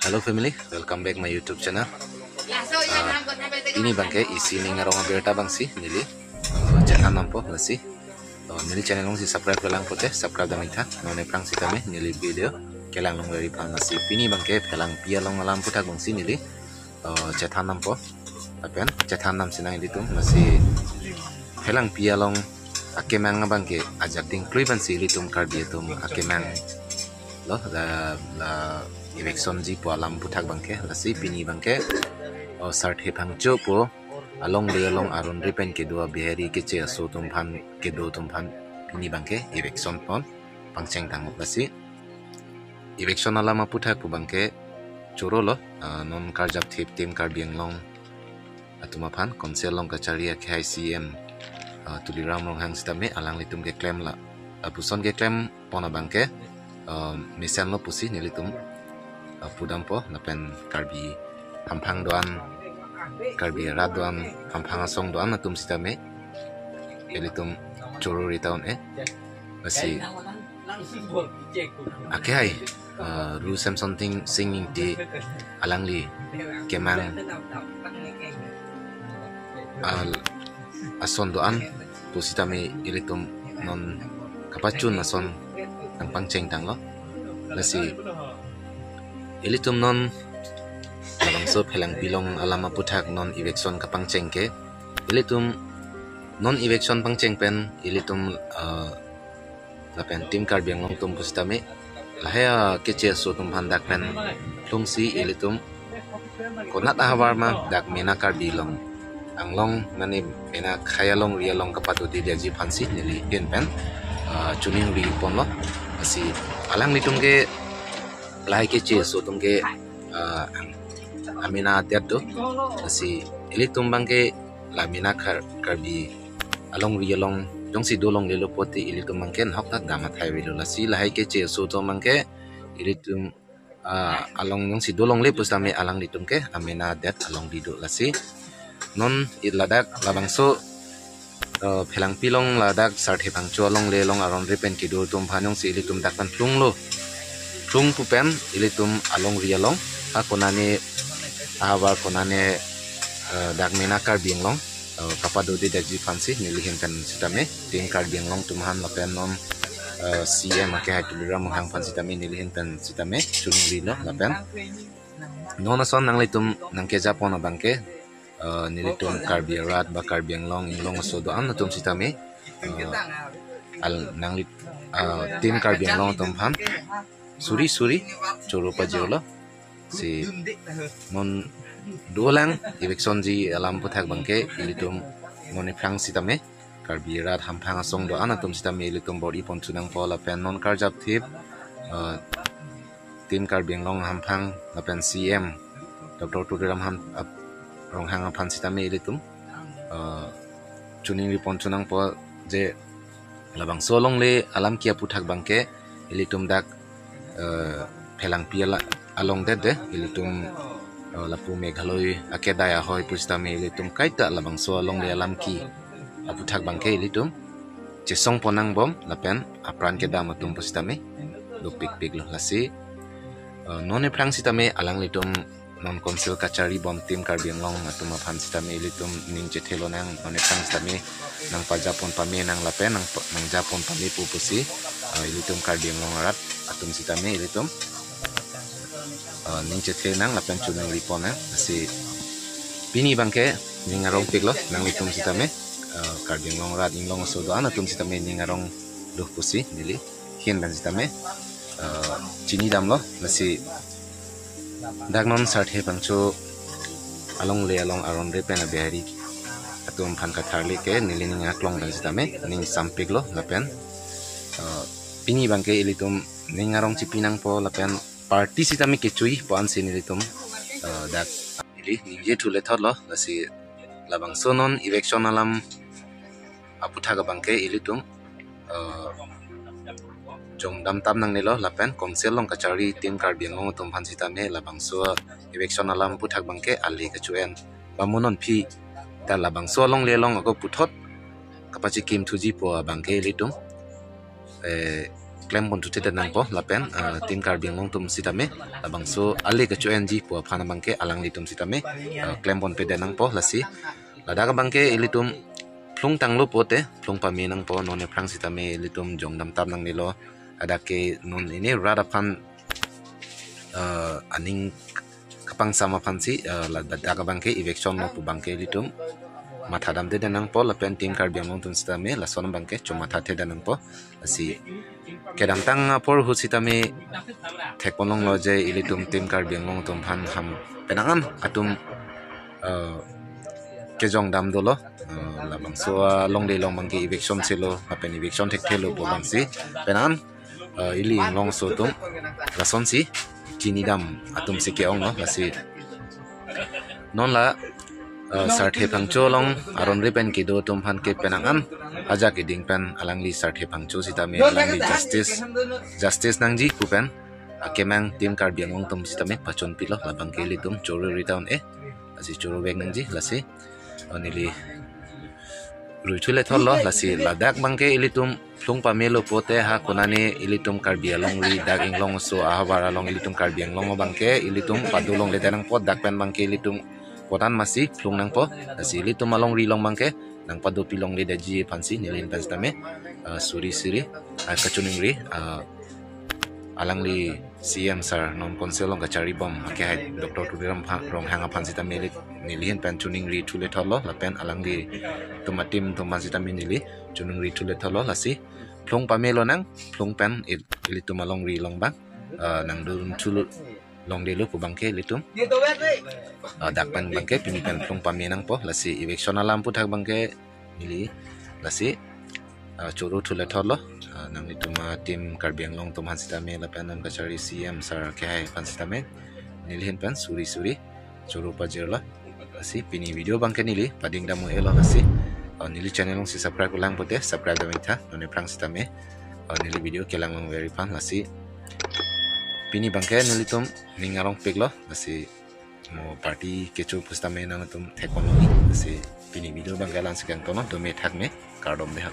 Hello family, welcome back my YouTube channel. Ini bangke isi ni ngarong berita bangsi nili channel nampo nasi. Nili channel long si subscribe kelang pote subscribe damai tha. None prang si kami nili video kelang long dari pan nasi. Ini bangke kelang pia long alam putak bangsi nili cetan nampo. Apen cetan nam sinang itu nasi. Kelang pia long akemang bangke ajak ting kluiban si litum karbi tum akemang loh la election ji po alam putak bangke lasi pini bangke sart he phangcho po along le along aron repen ke dua bihari ke che so tumpan ke do tumpan pini bangke election pon pangcheng tang lasi election alama putak po bangke choro lo non karjap thip tim karbiang long atuma phan konsel long kacharia KICM tuliram long hang stame alang litum ke claim la puson ke claim pona bangke misan lo pusi nilitum pudampo napen karbi hampang doan karbi radoan hampang asong doan natum sitame nilitum chorori taun masih akai ru sem something singing di alangli kemang ason doan pusitame nilitum non kapacun ason ang pangcheng tang lo lasi ilitum non labang so phelang bilong alama puthak non election ka pangcheng ke ilitum non election pangcheng pen ilitum lapen tim karbiang long tum pustame lahaya keche so tum handak pen lungsi ilitum konat ahwarma dak mena karbilong anglong nani mena khayalong rialong kapatu di jaji phansi nili pen pen chuning ri pon lo si alang litum ke lahai ke che so tum ke amina tiado si ilitum bang ke lamina karbi along ri along jong si dolong lelo poti ilitum bang ken hok ta damat hai ri lo si lahai ke che so to bang ke ilitum along jong si dolong le pustame alang litum ke amina det along di do lasi non iladak labang so phelang pilong ladak sarthe phangcho long le long aron repen ki do tum phanong si ilitum dakpan plung lo plung pupen ilitum along rialong konane awar konane dakmena kar binglong kapado de daji phansi nilihin pen sitame ting kar binglong tumhan lapen non CM ke hatulira mohang phansi tame nilihin pen sitame chungri lo lapen nona son nang litum nang ke japon bangke nilitum karbiarat ba karbiang long inglong so do an tum sitame al nang lit tim karbiang long tum phan suri choro pa jolo si non dolang election ji alam puthak bangke ilitum moni phang sitame karbiarat hamphang song do an tum sitame ilitum body ponchunang pola pen non karjap thip tim karbiang long hamphang lapen CM Dr. Tudiram ham rong hang phan sitame ilitum chuning ripon chunang po je labang solong le alam kia puthak bangke ilitum dak phelang piala along de ilitum lapu meghaloi akedaya hoi pustame ilitum kaita labang so along le alam ki aputhak bangke ilitum chesong ponang bom lapen apran ke dam atum pustame luk pik lo lasi none prang sitame alang litum non konsil kachari bom tim karbiang long atuma phan sitame ilitum ning chethelo nang none prang sitame nang pajapon pame nang lapen nang japon pame pupusi ilitum karbiang long arat atum sitame ilitum ning chethe nang lapen chunang ripona si pini bangke ning arong pik lo nang litum sitame karbiang long rat ing long so do an atum sitame ning arong luh pusi nili hin ban sitame chini dam lo nasi dagnon sarthe pangcho along le along aron repen a behari atum phan ka tharli ke nili ning aklong dan sitame ning sampik lo lapen pini bangke ilitum ning arong chipinang po lapen party sitame ke chui po an sin ilitum dak ili nije thule thot lo lasi labang sonon election alam aputha ga bangke ilitum jong dam tam nang nilo lapen konsel long kachari tim karbiang long tum phan sitame labang so election alam puthak bangke ali ka chuen bamonon phi ta labang so long le long ko puthot kapachi kim thuji po bangke litum claim pon tuti nang po lapen tim karbiang long tum sitame labang so ali ka chuan ji po phana bangke alang li tum sitame claim pon pede nang po lasi lada ka bangke ilitum plung tanglo pote plung pami nang po none prang sitame ilitum jong dam tam nang nilo adake non ini rada pan aning kapang sama pansi lada ka bangke eviction no pu bangke ilitum matha dam de nang po lapen tim karbiang long tum sitame la son bangke chuma tha the nang po asi kedam tang por hu sitame thekponong loje ilitum tim karbiang long tum phan ham penangan atum kejong dam dolo labang so long de long bangke eviction silo apen eviction thek thelo bo bangsi penangan ili long so tum la son si chini dam atum se ke ong no lasi non la sarthe phangcho long aron ripen ki do tum phan ke penangan aja ki ding pen alangli sarthe phangcho sitame alangli justice nangji kupen akemang tim karbiang long tum sitame pachon pilo labang ke litum choro ritown asi choro beng nangji lasi onili ruithule thollo lasi ladak bangke ilitum plung pamelo pote ha konani ilitum karbiang long ri dak inglong so ahawara long ilitum karbiang long bangke ilitum padulong le tanang pot dak pen bangke ilitum potan masih plung nang po asi ilitum malong ri long bangke nang padu pilong le daji pansi nilin panstame suri suri kachuning ri alangli CM sir non konselong kachari bom ke Dr. Tudiram rong hanga pansita melit nilihin pen tuning ri thule tholo lapen alangli tumatim tumasita minili tuning ri thule tholo lasi plong pamelo nang plong pen ilitum along ri long bang nang dun thulu long de lu pu bangke litum dakpan bangke pinikan plong pamenang po lasi eviction alam pu thak bangke nili lasi churu thule tholo nang lituma tim karbiang long tum hansitame lapan nam kachari CM sar ke hai hansitame nilhin pan suri suri churu pajirla asi pini video bangke nili pading damu elo asi nili channel long si subscribe ulang pote subscribe da mitha none prang sitame nili video kelang long very fan asi pini bangke nili tum ningarong piglo asi mo party kechu pustame nang tum thekonomi asi pini video bangke lan sikang tono do me thak me kardom deha